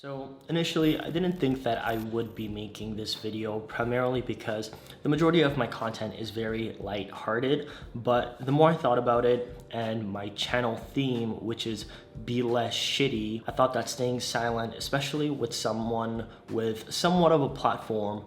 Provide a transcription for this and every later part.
So initially, I didn't think that I would be making this video primarily because the majority of my content is very light-hearted, but the more I thought about it and my channel theme, which is be less shitty, I thought that staying silent, especially with someone with somewhat of a platform,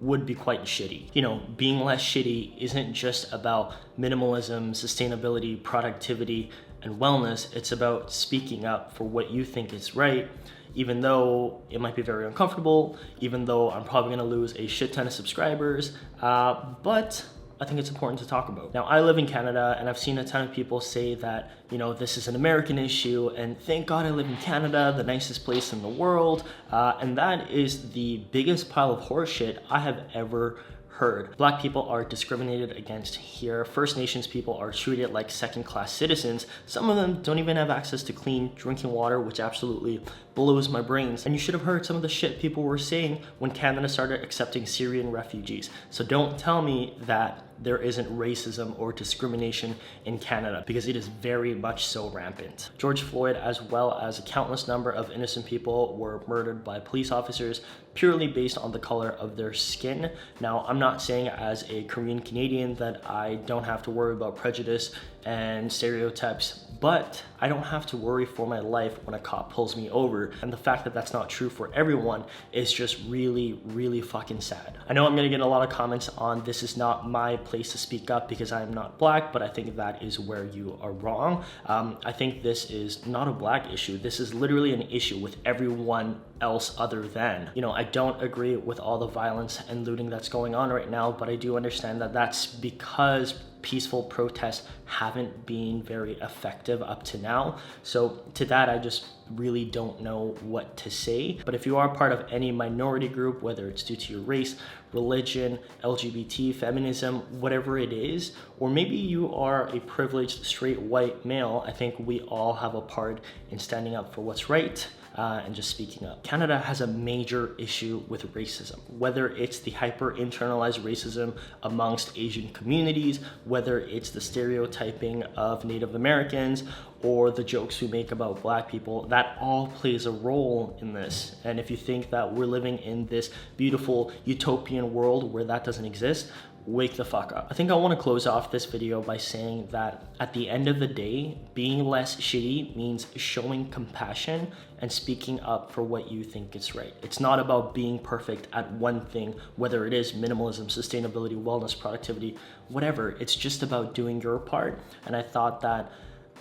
would be quite shitty. You know, being less shitty isn't just about minimalism, sustainability, productivity, and wellness. It's about speaking up for what you think is right, even though it might be very uncomfortable, even though I'm probably gonna lose a shit ton of subscribers, but I think it's important to talk about. Now, I live in Canada and I've seen a ton of people say that, you know, this is an American issue and thank God I live in Canada, the nicest place in the world. And that is the biggest pile of horseshit I have ever heard. Black people are discriminated against here. First Nations people are treated like second-class citizens. Some of them don't even have access to clean drinking water, which absolutely blows my brains. And you should have heard some of the shit people were saying when Canada started accepting Syrian refugees. So don't tell me that there isn't racism or discrimination in Canada, because it is very much so rampant. George Floyd, as well as a countless number of innocent people, were murdered by police officers purely based on the color of their skin. Now, I'm not saying as a Korean Canadian that I don't have to worry about prejudice and stereotypes, but I don't have to worry for my life when a cop pulls me over. And the fact that that's not true for everyone is just really, really fucking sad. I know I'm gonna get a lot of comments on this is not my place to speak up because I'm not black, but I think that is where you are wrong. I think this is not a black issue. This is literally an issue with everyone else other than. You know, I don't agree with all the violence and looting that's going on right now, but I do understand that that's because peaceful protests haven't been very effective up to now. So to that, I just really don't know what to say. But if you are part of any minority group, whether it's due to your race, religion, LGBT, feminism, whatever it is, or maybe you are a privileged straight white male, I think we all have a part in standing up for what's right. And just speaking up. Canada has a major issue with racism, whether it's the hyper-internalized racism amongst Asian communities, whether it's the stereotyping of Native Americans, or the jokes we make about black people. That all plays a role in this. And if you think that we're living in this beautiful utopian world where that doesn't exist, wake the fuck up. I think I want to close off this video by saying that at the end of the day, being less shitty means showing compassion and speaking up for what you think is right. It's not about being perfect at one thing, whether it is minimalism, sustainability, wellness, productivity, whatever. It's just about doing your part. And I thought that,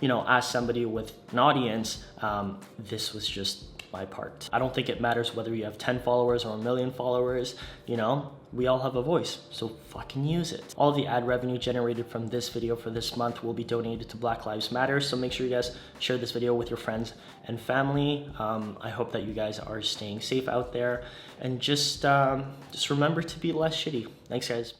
you know, as somebody with an audience, this was just my part. I don't think it matters whether you have 10 followers or 1 million followers, you know, we all have a voice, so fucking use it. All the ad revenue generated from this video for this month will be donated to Black Lives Matter, so make sure you guys share this video with your friends and family. I hope that you guys are staying safe out there, and just remember to be less shitty. Thanks, guys.